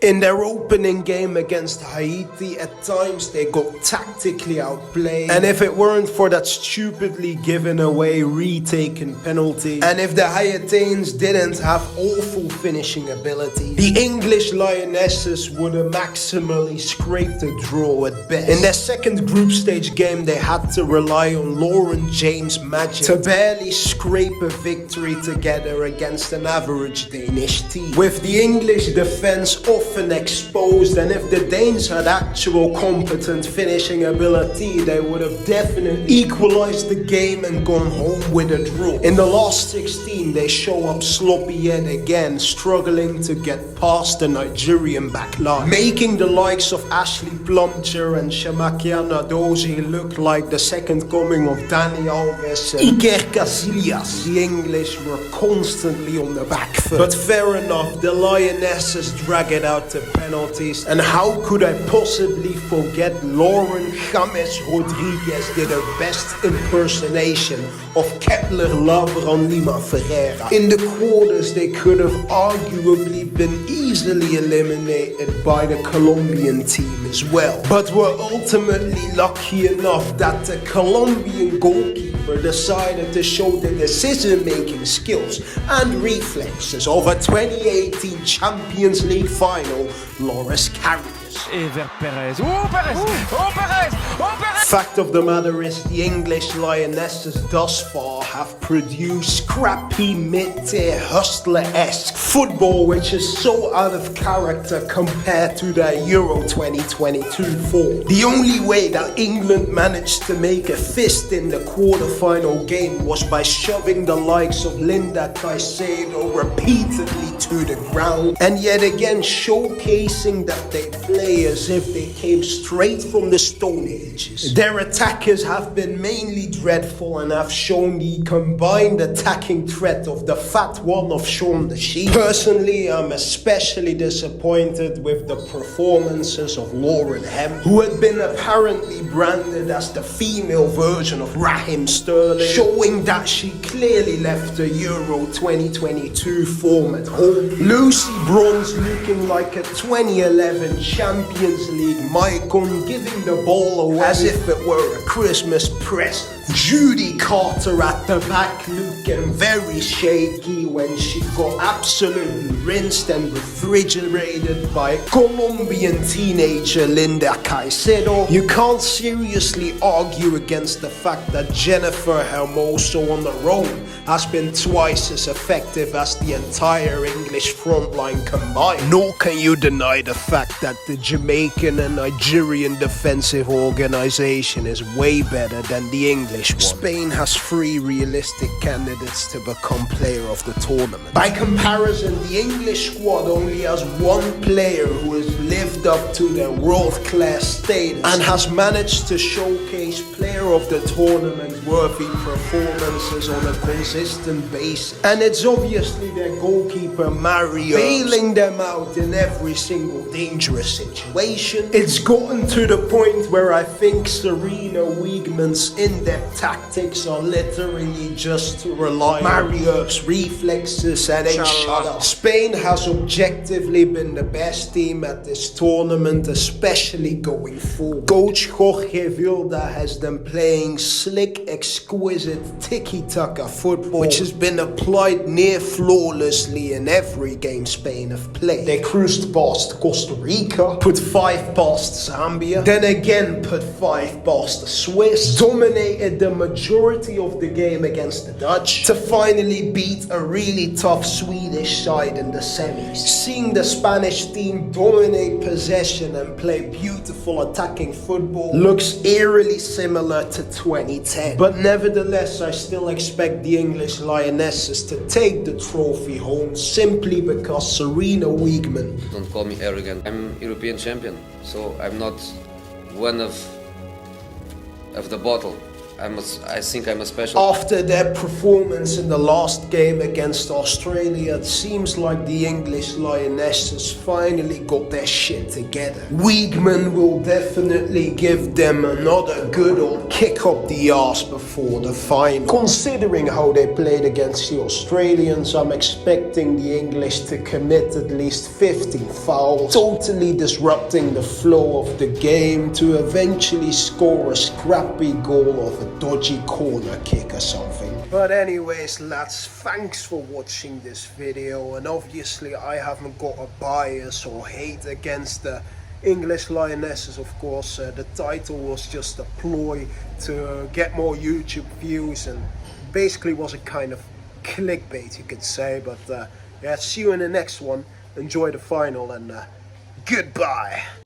In their opening game against Haiti, at times they got tactically outplayed. And if it weren't for that stupidly given away retaken penalty, and if the Haitians didn't have awful finishing ability, the English Lionesses would have maximally scraped a draw at best. In their second group stage game, they had to rely on Lauren James' magic to barely scrape a victory together against an average Danish team. With the English defense often exposed, and if the Danes had actual competent finishing ability, they would have definitely equalized the game and gone home with a draw. In the last 16, they show up sloppy yet again, struggling to get past the Nigerian back line, making the likes of Ashley Plumcher and Shamakia Nadozi look like the second coming of Dani Alves and Iker Casillas. The English were constantly on the back foot. But fair enough, the Lionesses drag it out to penalties. And how could I possibly forget Lauren James Rodriguez did her best impersonation of Kepler Labran Lima Ferreira. In the quarters, they could have arguably been easily eliminated by the Colombian team as well, but were ultimately lucky enough that the Colombian goalkeeper decided to show the decision-making skills and reflexes of a 2018 Champions League final, Loris Karius. Et vers Perez. Oh, Perez! Oh, Perez! Oh, Perez! Fact of the matter is, the English Lionesses thus far have produced scrappy, mid-tier, hustler-esque football which is so out of character compared to their Euro 2022 form. The only way that England managed to make a fist in the quarter-final game was by shoving the likes of Linda Caicedo repeatedly to the ground, and yet again showcasing that they play as if they came straight from the Stone Ages. Their attackers have been mainly dreadful and have shown the combined attacking threat of the fat one of Shaun the Sheep. Personally, I'm especially disappointed with the performances of Lauren Hem, who had been apparently branded as the female version of Raheem Sterling, showing that she clearly left the Euro 2022 form at home. Lucy Bronze looking like a 2011 Champions League Maicon, giving the ball away as if it were a Christmas present. Judy Carter at the back looking very shaky when she got absolutely rinsed and refrigerated by Colombian teenager Linda Caicedo. You can't seriously argue against the fact that Jennifer Hermoso on her own has been twice as effective as the entire English frontline combined. Nor can you deny the fact that the Jamaican and Nigerian defensive organization is way better than the English one. Spain has 3 realistic candidates to become player of the tournament. By comparison, the English squad only has 1 player who has lived up to their world-class status and has managed to showcase player of the tournament worthy performances on a consistent basis. And it's obviously their goalkeeper Mario bailing them out in every single dangerous situation. It's gotten to the point where I think Serena Wiegman's in-depth tactics are literally just to rely on Mario's reflexes and a shut up. Spain has objectively been the best team at this tournament, especially going forward. Coach Jorge Vilda has them playing slick, exquisite tiki-taka football, which has been applied near flawlessly in every game Spain have played. They cruised past Costa Rica, put 5 past Zambia, then again put 5 past the Swiss, dominated the majority of the game against the Dutch, to finally beat a really tough Swedish side in the semis. Seeing the Spanish team dominate possession and play beautiful attacking football looks eerily similar to 2010. But nevertheless, I still expect the English Lionesses to take the trophy home simply because Serena Wiegman. Don't call me arrogant. I'm European champion, so I'm not one of the bottle. I think I'm a special. After their performance in the last game against Australia, it seems like the English Lionesses finally got their shit together. Weigman will definitely give them another good old kick up the arse before the final. Considering how they played against the Australians, I'm expecting the English to commit at least 15 fouls, totally disrupting the flow of the game to eventually score a scrappy goal of a dodgy corner kick or something. But anyways lads, thanks for watching this video, and obviously I haven't got a bias or hate against the English Lionesses, of course. The title was just a ploy to get more YouTube views and basically was a kind of clickbait, you could say. But yeah, see you in the next one. Enjoy the final and goodbye.